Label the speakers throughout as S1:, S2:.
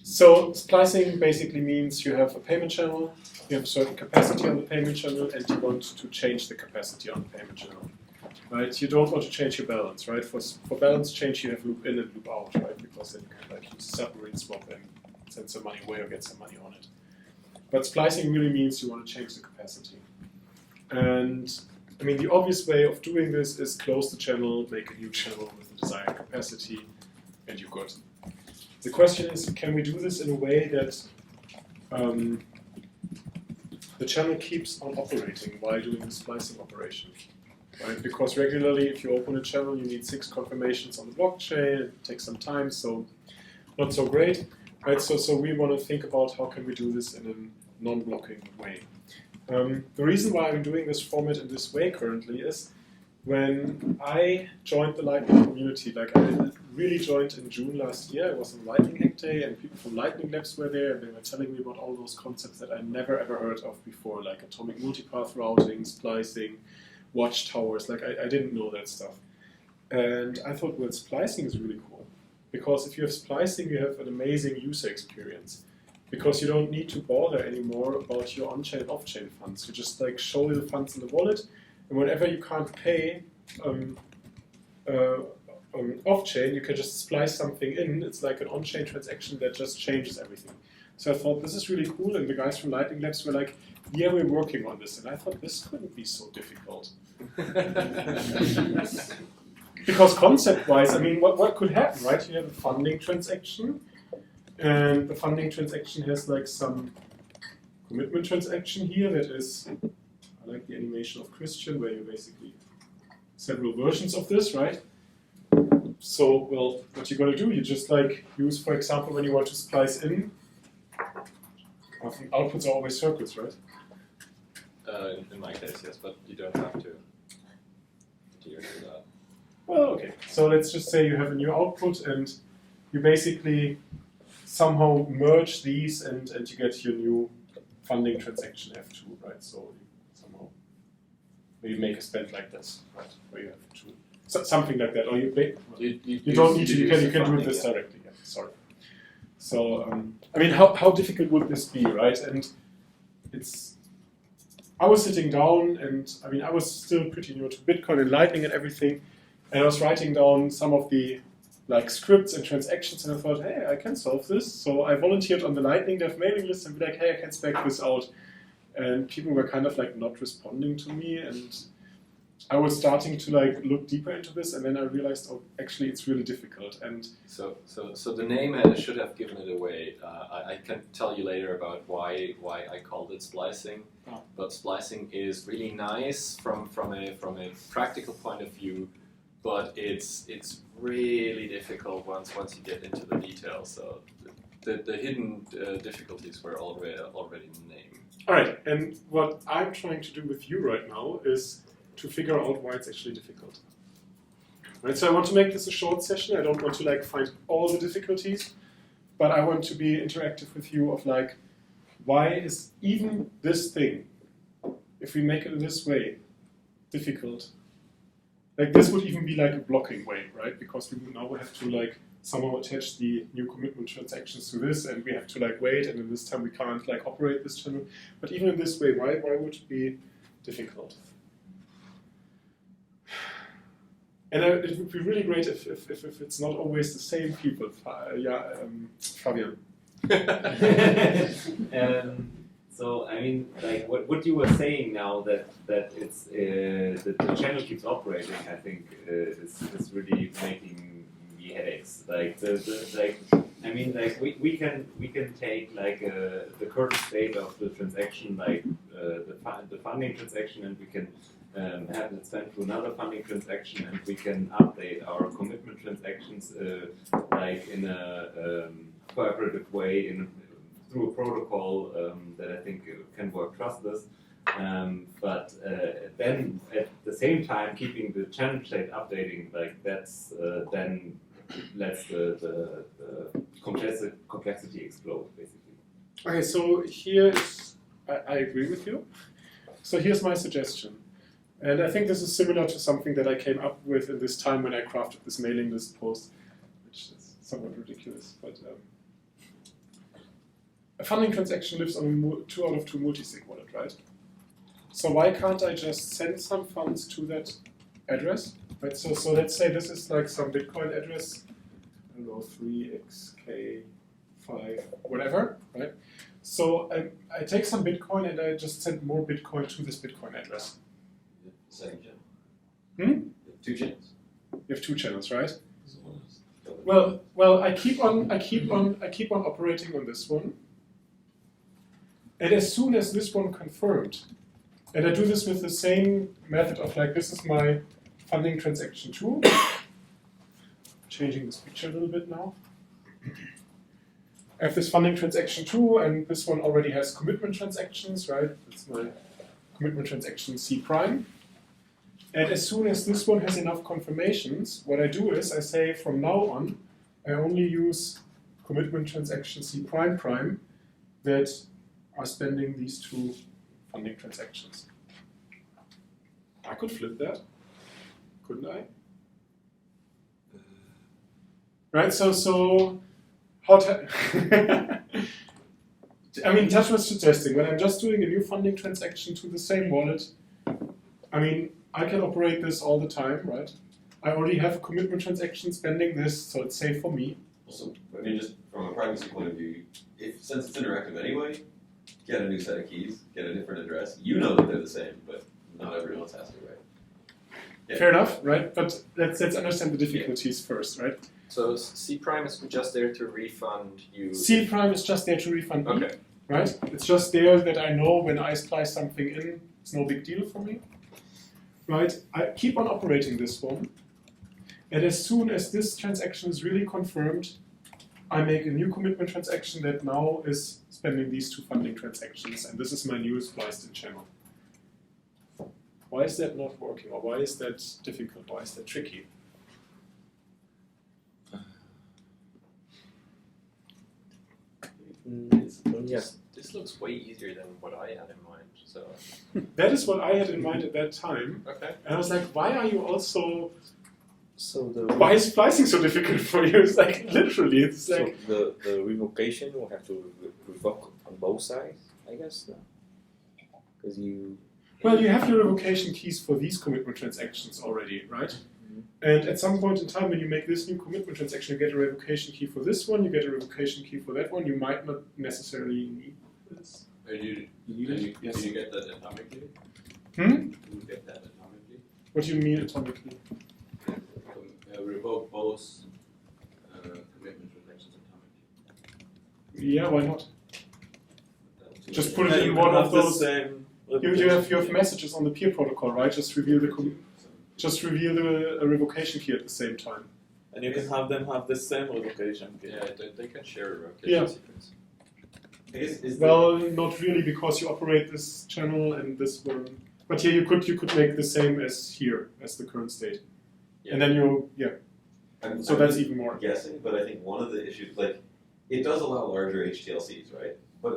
S1: So splicing basically means you have a payment channel, you have a certain capacity on the payment channel, and you want to change the capacity on the payment channel. Right? You don't want to change your balance, right? For balance change, you have loop in and loop out, right? Because then you can like use a submarine swap and send some money away or get some money on it. But splicing really means you want to change the capacity. And I mean, the obvious way of doing this is close the channel, make a new channel with the desired capacity, and you're good. The question is, can we do this in a way that the channel keeps on operating while doing the splicing operation? Right? Because regularly, if you open a channel, you need 6 confirmations on the blockchain. It takes some time, so not so great. Right? So we want to think about how can we do this in a non-blocking way. The reason why I'm doing this format in this way currently is when I joined the Lightning community, like I really joined in June last year. I was on Lightning Hack Day, and people from Lightning Labs were there, and they were telling me about all those concepts that I never ever heard of before, like atomic multipath routing, splicing, watchtowers. Like I didn't know that stuff. And I thought, well, splicing is really cool. Because if you have splicing, you have an amazing user experience. Because you don't need to bother anymore about your on-chain and off-chain funds. You just like show the funds in the wallet, and whenever you can't pay off-chain, you can just splice something in. It's like an on-chain transaction that just changes everything. So I thought this is really cool, and the guys from Lightning Labs were like, yeah, we're working on this. And I thought this couldn't be so difficult. Because concept-wise, I mean, what could happen, right? You have a funding transaction, and the funding transaction has like some commitment transaction here that is, I like the animation of Christian, where you basically several versions of this, right? So, well, what you're going to do, you just like use, for example, when you want to splice in, I think outputs are always circuits, right?
S2: In my case, yes, but you don't have to adhere to that.
S1: Well, okay. So let's just say you have a new output, and you basically somehow merge these, and you get your new funding transaction F2, right? So you somehow maybe make a spend like this, right? Where you have two, something like that, or you don't need to. You can do this directly. Yeah, sorry. So I mean, how difficult would this be, right? And I was sitting down, and I mean, I was still pretty new to Bitcoin and Lightning and everything, and I was writing down some of the like scripts and transactions, and I thought, hey, I can solve this. So I volunteered on the Lightning Dev mailing list and be like, hey, I can spec this out. And people were kind of like not responding to me, and I was starting to like look deeper into this, and then I realized, oh, actually, it's really difficult. And
S2: so the name should have given it away. I can tell you later about why I called it splicing.
S1: Oh.
S2: But splicing is really nice from a practical point of view, but it's really difficult once you get into the details. So the hidden difficulties were already in the name.
S1: All right, and what I'm trying to do with you right now is to figure out why it's actually difficult. Right, so I want to make this a short session. I don't want to like find all the difficulties, but I want to be interactive with you of like, why is even this thing, if we make it in this way, difficult? Like this would even be like a blocking way, right? Because we would now have to like somehow attach the new commitment transactions to this, and we have to like wait, and in this time we can't like operate this channel. But even in this way, why would it be difficult? And it would be really great if it's not always the same people. Fabian.
S3: So I mean, like what you were saying now that it's that the channel keeps operating, I think is really making me headaches. Like I mean, like we can take like the current state of the transaction, like the funding transaction, and we can have it sent to another funding transaction, and we can update our commitment transactions like in a cooperative way through a protocol that I think can work trustless. But then at the same time keeping the channel state updating, like that's then lets the complexity explode basically.
S1: Okay, so I agree with you. So here's my suggestion. And I think this is similar to something that I came up with in this time when I crafted this mailing list post, which is somewhat ridiculous. But a funding transaction lives on a 2 out of 2 multisig wallet, right? So why can't I just send some funds to that address? Right. So let's say this is like some Bitcoin address, I don't know, 3xk5 whatever, right? So I take some Bitcoin and I just send more Bitcoin to this Bitcoin address.
S4: Second channel.
S1: Hmm?
S4: 2 channels.
S1: You have 2 channels, right? Well, I keep on operating on this one, and as soon as this one confirmed, and I do this with the same method of like, this is my funding transaction 2. Changing this picture a little bit now. I have this funding transaction 2, and this one already has commitment transactions, right? It's my commitment transaction C prime. And as soon as this one has enough confirmations, what I do is I say from now on, I only use commitment transaction C prime prime that are spending these 2 funding transactions. I could flip that, couldn't I? Right, so how I mean, Touch was suggesting when I'm just doing a new funding transaction to the same wallet, I mean, I can operate this all the time, right? I already have a commitment transaction spending this, so it's safe for me.
S4: Also, I mean, just from a privacy point of view, since it's interactive anyway, get a new set of keys, get a different address. You know that they're the same, but not everyone else has to, right? Yeah.
S1: Fair enough, right? But let's understand the difficulties first, right?
S2: So C prime is just there to refund you.
S1: C prime is just there to refund me,
S2: Okay.
S1: right? It's just there that I know when I splice something in, it's no big deal for me. Right, I keep on operating this one, and as soon as this transaction is really confirmed, I make a new commitment transaction that now is spending these 2 funding transactions, and this is my new spliced in channel. Why is that not working, or why is that difficult, why is that tricky?
S2: This looks way easier than what I had in mind. So
S1: That is what I had in mind at that time,
S2: okay.
S1: and I was like, why are you also...
S5: Why
S1: is splicing so difficult for you? It's like, literally, it's like...
S5: So the revocation will have to revoke on both sides, I guess? Because you...
S1: Well, you have your revocation keys for these commitment transactions already, right?
S5: Mm-hmm.
S1: And at some point in time, when you make this new commitment transaction, you get a revocation key for this one, you get a revocation key for that one. You might not necessarily need this.
S2: Did you
S1: Yes.
S2: get that atomically?
S1: Hmm?
S2: Did you get that atomically?
S1: What do you mean atomically?
S2: Revoke both commitment transactions atomically.
S1: Yeah, why not? Just put it
S5: Yeah,
S1: in
S5: you
S1: one
S5: can
S1: of
S5: have the
S1: those.
S5: same
S1: You have messages on the peer protocol, right? Just reveal the revocation key at the same time.
S5: And you can have them have the same revocation.
S2: Yeah, they can share a revocation
S1: Yeah.
S2: sequence.
S4: I guess
S1: Well, not really, because you operate this channel and this one. But yeah, you could make the same as here, as the current state.
S2: Yeah.
S1: And then so that's even more.
S4: guessing, but I think one of the issues, like, it does allow larger HTLCs, right? But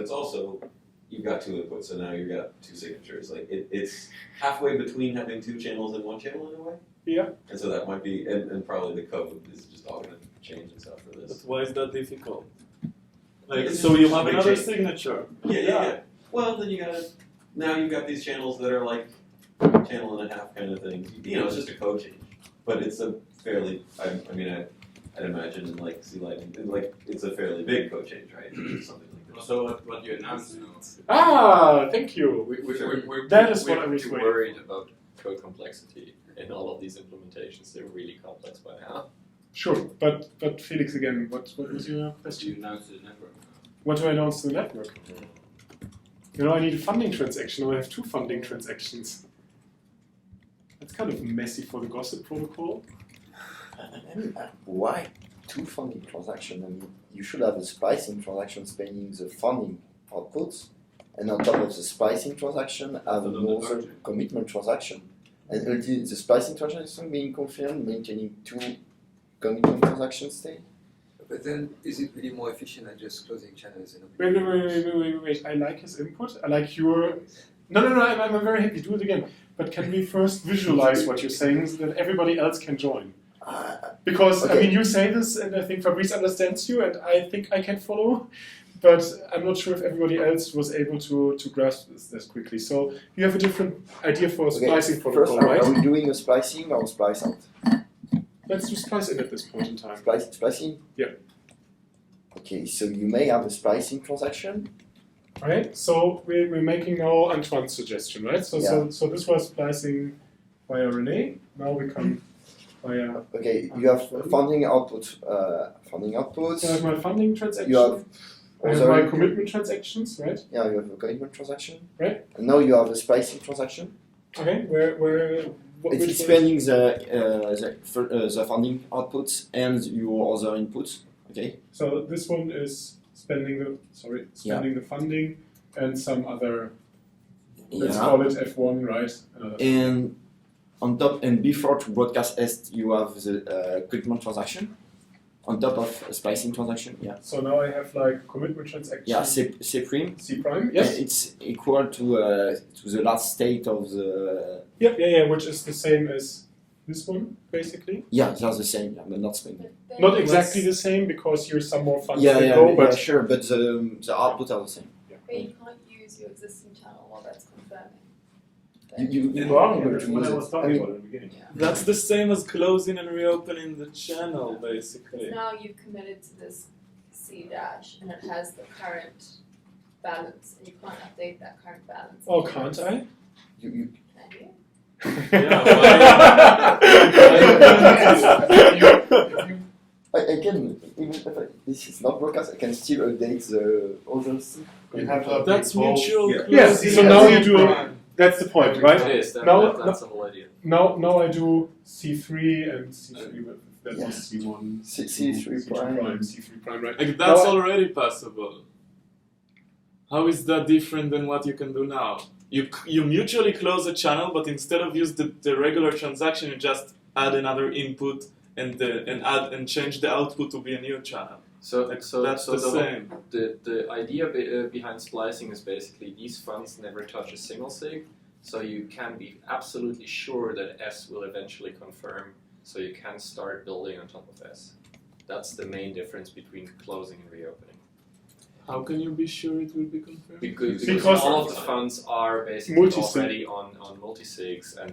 S4: it's also, you've got 2 inputs, so now you've got 2 signatures. Like, it's halfway between having 2 channels and 1 channel in a way.
S1: Yeah.
S4: And so that might be, and probably the code is just all going to change and stuff for
S5: But
S4: this.
S5: why is that difficult? Like,
S4: It's
S5: so you
S4: just
S5: have
S4: big
S5: another
S4: change.
S5: signature.
S4: Yeah. Well, then now you've got these channels that are like channel and a half kind of thing. You know, it's just a code change. But it's a fairly, I'd imagine in like C-Lighting, like it's a fairly big code change, right? Something like that.
S2: So what you announced now?
S1: Thank you.
S2: We're
S1: That is what I
S2: we're
S1: was
S2: too
S1: waiting
S2: worried about code complexity in all of these implementations. They're really complex by now.
S1: Sure, but Felix again, what was your
S2: You
S1: question?
S2: announced the network.
S1: What do I announce to the network? You know, I need a funding transaction, or I have 2 funding transactions. That's kind of messy for the gossip protocol.
S6: Why 2 funding transactions? I mean, you should have a splicing transaction spending the funding outputs, and on top of the splicing transaction, have another commitment transaction. And until the splicing transaction being confirmed, maintaining 2 commitment transaction state.
S7: But then, is it really more efficient than just closing channels and
S1: Wait. I like his input. I like your... No, I'm very happy. Do it again. But can we first visualize what you're saying so that everybody else can join? Because,
S6: Okay.
S1: I mean, you say this, and I think Fabrice understands you, and I think I can follow. but I'm not sure if everybody else was able to grasp this quickly. So you have a different idea for a splicing
S6: First,
S1: protocol, right?
S6: are we doing a splicing or a splice out?
S1: Let's do splicing at this point in time.
S6: Splicing?
S1: Yeah.
S6: Okay, so you may have a splicing transaction.
S1: Right, so we're making now Antoine's suggestion, right? So this was splicing via Rene. Now we come via.
S6: Okay, you have funding output.
S1: So I have my funding transaction.
S6: You have
S1: I have my commitment transactions, right?
S6: Yeah, you have a commitment transaction.
S1: Right.
S6: And now you have a splicing transaction.
S1: Okay,
S6: It's spending the funding outputs and your other inputs. Okay.
S1: So this one is spending the funding and some other. Let's call it F1, right?
S6: And on top and before to broadcast S, you have the commitment transaction. On top of a splicing transaction, yeah.
S1: So now I have like commitment transaction.
S6: Yeah, C prime.
S1: C prime, yes.
S6: It's equal to the last state of the.
S1: Yeah, which is the same as this one, basically.
S6: Yeah, they're the same, yeah, but not spending.
S1: Not exactly the same because here's some more funds
S6: Yeah,
S1: that
S6: yeah,
S1: go,
S6: yeah,
S1: but
S6: sure, but the output are the same.
S8: But you can't use your existing channel while that's confirming.
S6: You are going to
S9: What
S6: use
S9: I
S6: it.
S9: was talking about at the beginning.
S10: That's the same as closing and reopening the channel,
S8: Because
S10: basically.
S8: now you've committed to this C dash and it has the current balance and you can't update that current balance.
S1: Oh, can't I?
S6: You
S8: Can you?
S6: I can, even if this is not broadcast, I can still update the others.
S9: You have to
S10: That's
S9: update both.
S10: mutual
S9: Yeah.
S1: Yeah,
S10: closing.
S1: so now you do. That's the point, right?
S2: It is. That's the whole idea.
S1: Now I do C3 and C3 with that
S6: Yeah.
S1: was C1,
S6: C3 prime.
S1: C3 prime, right?
S10: Like, that's
S1: Now I-
S10: already possible. How is that different than what you can do now? You mutually close a channel, but instead of use the regular transaction, you just add another input and change the output to be a new channel.
S2: So
S10: That's
S2: the
S10: the same.
S2: The idea behind splicing is basically these funds never touch a single sig, so you can be absolutely sure that S will eventually confirm, so you can start building on top of S. That's the main difference between closing and reopening.
S10: How can you be sure it will be confirmed?
S2: Because all of the funds are basically
S1: Multi-sig.
S2: already on multisigs, and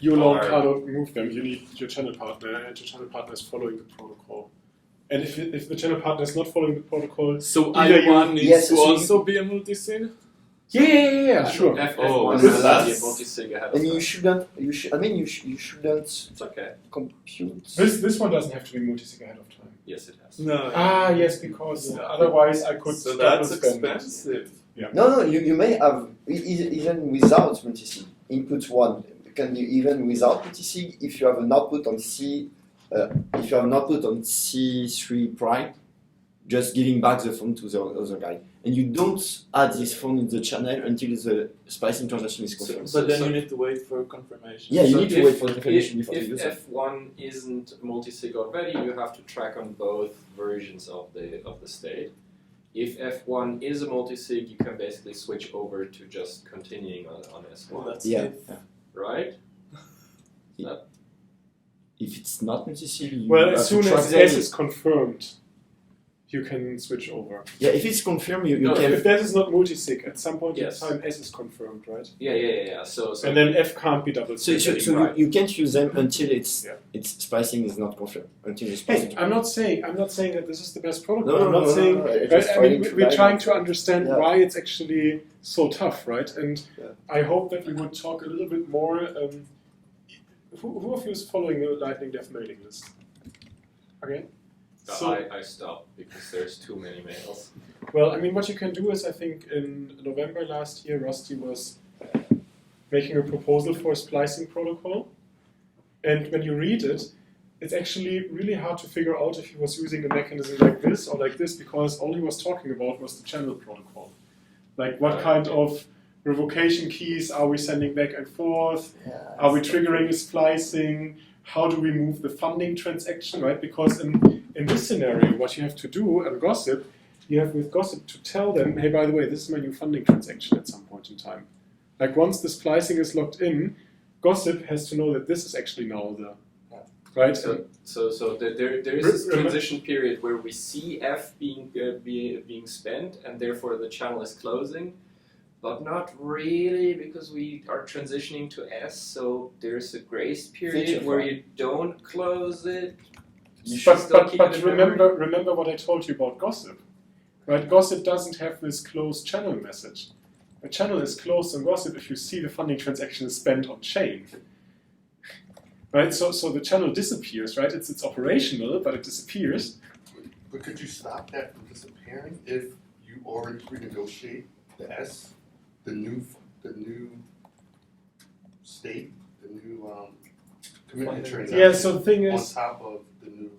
S1: You alone
S2: Or-
S1: cannot move them. You need your channel partner, and your channel partner is following the protocol. And if the channel partner is not following the protocol,
S10: So
S1: Either you-
S10: I1 needs
S6: Yes,
S10: to
S6: so you-
S10: also be a multisig?
S1: yeah, sure.
S2: F1
S10: so
S2: is already a
S10: that's-
S2: multisig ahead of
S6: And you
S2: time.
S6: shouldn't. You shouldn't
S2: It's okay.
S6: compute.
S1: This one doesn't have to be multisig ahead of time.
S2: Yes, it has.
S10: No.
S1: Yes, because otherwise I could
S10: So
S1: double
S10: that's
S1: spend it.
S10: expensive.
S6: No, you may have even without multisig input one. It can be even without multisig if you have an output on C. If you have an output on C3 prime, just giving back the phone to the other guy, and you don't add this phone in the channel until the splicing transaction is confirmed.
S10: But then you need to wait for confirmation.
S6: Yeah, you
S2: So
S6: need to
S2: if-
S6: wait for the confirmation before you
S2: If
S6: use it.
S2: F1 isn't multisig already, you have to track on both versions of the state. If F1 is a multisig, you can basically switch over to just continuing on S1,
S10: Well, that's
S6: Yeah.
S10: it.
S2: right?
S6: If it's not multisig, you
S1: Well,
S6: have
S1: as
S6: to
S1: soon
S6: track
S1: as
S6: them.
S1: S is confirmed, you can switch over.
S6: Yeah, if it's confirmed, you
S2: No,
S6: can.
S1: If that is not multisig, at some point
S2: Yes.
S1: in time S is confirmed, right?
S2: Yeah. So
S1: And then F can't be double
S6: So,
S1: spent.
S2: Right.
S6: you can't use them until it's
S1: Yeah.
S6: splicing is not confirmed. Until the
S1: Hey,
S6: splicing.
S1: I'm not saying that this is the best protocol.
S6: No,
S1: I'm not saying.
S6: no,
S1: Right?
S6: just
S1: I
S6: trying
S1: mean,
S6: to
S1: we're
S6: guide
S1: trying
S6: you.
S1: to understand
S6: Yeah.
S1: why it's actually so tough, right? And
S6: Yeah.
S1: I hope that we would talk a little bit more. Who of you is following the Lightning Dev mailing list? Okay. So,
S2: I stopped because there's too many mails.
S1: well, I mean, what you can do is, I think in November last year, Rusty was making a proposal for a splicing protocol. And when you read it, it's actually really hard to figure out if he was using a mechanism like this or like this, because all he was talking about was the channel protocol. Like, what kind of revocation keys are we sending back and forth?
S6: Yeah,
S1: Are we triggering a splicing? How do we move the funding transaction, right? Because in this scenario, what you have to do on Gossip, you have with Gossip to tell them, hey, by the way, this is my new funding transaction at some point in time. Like once the splicing is locked in, Gossip has to know that this is actually now right?
S2: So there is this transition period where we see F being spent, and therefore the channel is closing, but not really because we are transitioning to S. So there's a grace period where you don't close it.
S1: But remember what I told you about gossip, right? Gossip doesn't have this closed channel message. A channel is closed on gossip if you see the funding transaction is spent on chain. Right, so the channel disappears, right? It's operational, but it disappears.
S9: But could you stop that from disappearing if you already renegotiate the S, the new state, the new commitment transaction?
S1: Yeah. So the thing
S9: on
S1: is,
S9: top of the new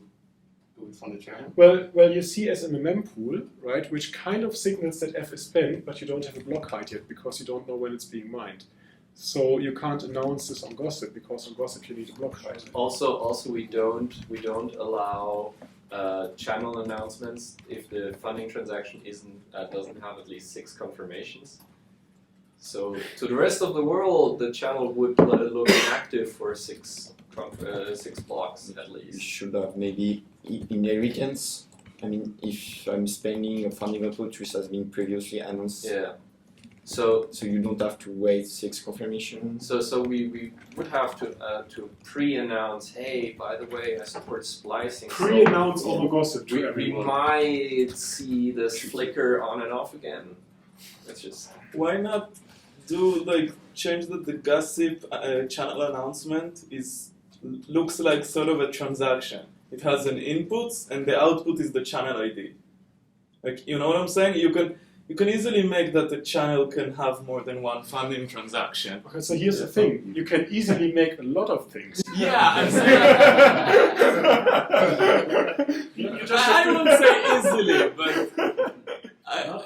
S9: funded channel.
S1: well, you see as a mempool, right, which kind of signals that F is spent, but you don't have a block height yet because you don't know when it's being mined. So you can't announce this on gossip because on gossip you need a block height.
S2: Also, we don't allow channel announcements if the funding transaction doesn't have at least 6 confirmations. So to the rest of the world, the channel would look inactive for 6 blocks at
S6: You
S2: least.
S6: should have maybe inheritance. I mean, if I'm spending a funding output which has been previously announced,
S2: Yeah. So
S6: you don't have to wait 6 confirmations.
S2: So we would have to pre-announce, hey, by the way, I support splicing.
S1: Pre-announce over gossip to
S2: We
S1: everyone.
S2: might see this flicker on and off again. It's just
S10: Why not do change that the gossip channel announcement looks like sort of a transaction. It has an input and the output is the channel ID. Like, you know what I'm saying? You can easily make that the channel can have more than one funding transaction.
S1: Okay, so here's the thing: you can easily make a lot of things.
S10: Yeah, I'm saying. I wouldn't say easily, but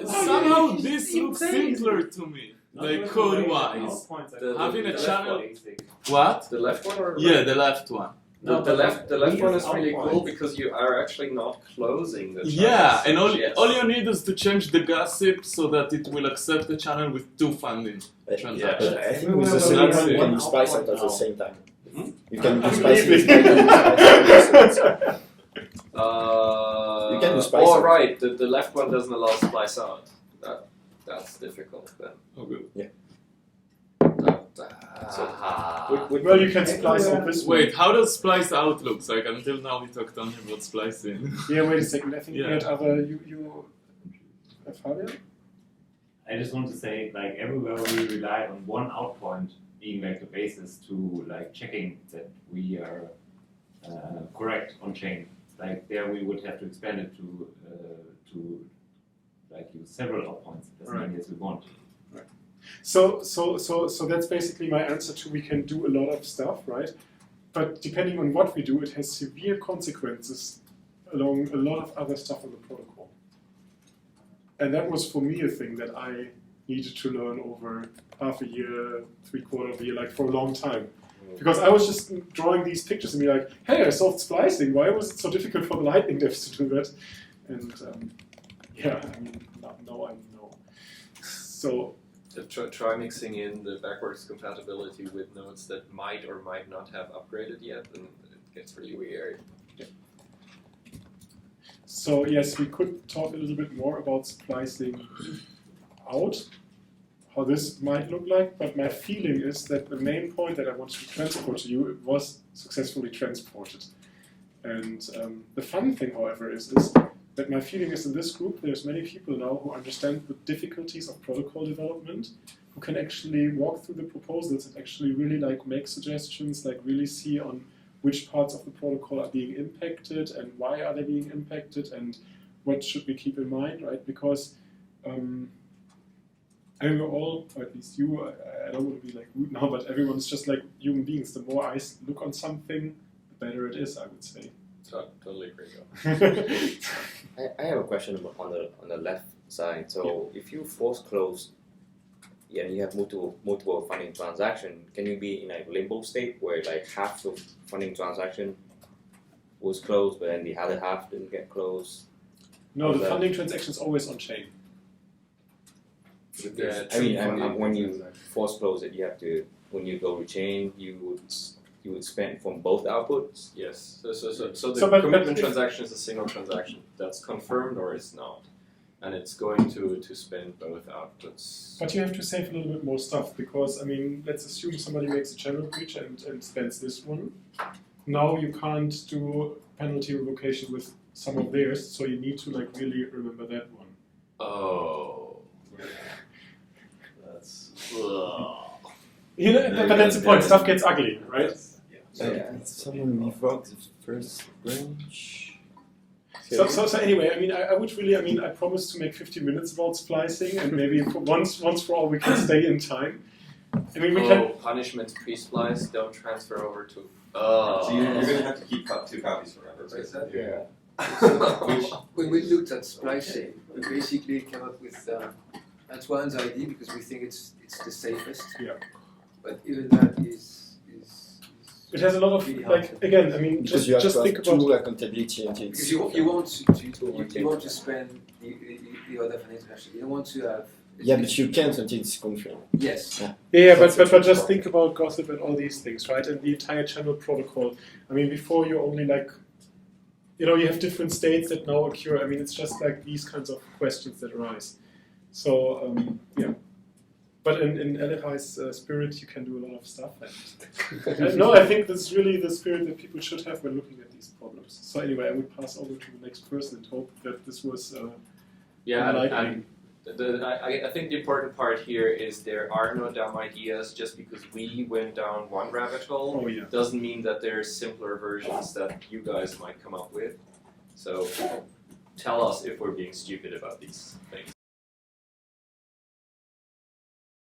S10: somehow this looks simpler to me, like code-wise. Having a channel. What?
S2: the left one or
S10: Yeah, the left one.
S2: the left one is really cool because you are actually not closing the channel.
S10: Yeah, and
S2: Yes.
S10: all you need is to change the gossip so that it will accept the channel with 2 funding transactions.
S6: I think with the second one, you can do splice out at the same time. You can do splicing.
S1: Really?
S6: You can do splice
S2: Oh
S6: out.
S2: right, the left one doesn't allow splice out. That's difficult then.
S10: Oh, good.
S1: Well, you can splice out this one.
S10: Wait, how does splice out look like? Until now we talked only about splicing.
S1: Yeah, wait a second. I think we
S10: Yeah.
S1: had other. You Fabian?
S3: I just want to say, like, everywhere we rely on one out point being like the basis to like checking that we are correct on chain. Like there, we would have to expand it to like use several out points as many as we want.
S1: So that's basically my answer to we can do a lot of stuff, right? But depending on what we do, it has severe consequences along a lot of other stuff on the protocol. And that was for me a thing that I needed to learn over half a year, 3/4 of a year, like for a long time. Because I was just drawing these pictures and be like, hey, I solved splicing. Why was it so difficult for the Lightning devs to do that? And yeah, I mean, now I know. So
S2: Try mixing in the backwards compatibility with nodes that might or might not have upgraded yet, and it gets really weird.
S1: So yes, we could talk a little bit more about splicing out, how this might look like, but my feeling is that the main point that I wanted to transport to you was successfully transported. And the fun thing, however, is that my feeling is in this group there's many people now who understand the difficulties of protocol development, who can actually walk through the proposals and actually really like make suggestions, like really see on which parts of the protocol are being impacted and why are they being impacted and what should we keep in mind, right? Because I mean, we're all, or at least you, I don't want to be like rude now, but everyone's just like human beings. The more I look on something, the better it is, I would say.
S2: Totally agree.
S5: I have a question on the left side. So if you force close, and you have multiple funding transaction, can you be in a limbo state where like half of funding transaction was closed, but then the other half didn't get closed?
S1: No, the funding transaction is always on chain.
S5: I mean, when you force close it, you have to, when you go rechain, you would you would spend from both outputs.
S2: Yes. So the
S1: So, but
S2: commitment
S1: if-
S2: transaction is a single transaction that's confirmed or is not, and it's going to spend both outputs.
S1: But you have to save a little bit more stuff because, I mean, let's assume somebody makes a channel breach and spends this one. Now you can't do penalty revocation with some of theirs, so you need to like really remember that one.
S2: Oh. That's. Ugh.
S1: You know, but that's the point. Stuff gets ugly, right?
S6: Someone revoked the first branch.
S1: So anyway, I mean, I would really, I mean, I promised to make 50 minutes about splicing, and maybe for once for all we can stay in time. I mean, we can.
S2: Punishments pre-splice don't transfer over to.
S4: So you're going to have to keep 2 copies forever, right?
S7: Yeah. When we looked at splicing, we basically came up with Antoine's idea because we think it's the safest.
S1: Yeah.
S7: But even that is
S1: It has a lot of
S7: really
S1: like
S7: helpful.
S1: again. I mean,
S6: Because you have
S1: just
S6: to
S1: think
S6: have
S1: about.
S6: two accountability entities.
S7: Because you want to spend the other for international. You don't want to have.
S6: Yeah, but you can't until it's confirmed.
S7: Yes.
S1: Yeah,
S6: That's
S1: but
S6: a
S1: just
S6: problem.
S1: think about gossip and all these things, right? And the entire channel protocol. I mean, before you only like, you know, you have different states that now occur. I mean, it's just like these kinds of questions that arise. So yeah, but in Elihai's spirit, you can do a lot of stuff. And no, I think that's really the spirit that people should have when looking at these problems. So anyway, I would pass over to the next person and hope that this was.
S2: Yeah,
S1: enlightening.
S2: I think the important part here is there are no dumb ideas. Just because we went down one rabbit hole
S1: Oh yeah.
S2: doesn't mean that there's simpler versions that you guys might come up with. So tell us if we're being stupid about these things.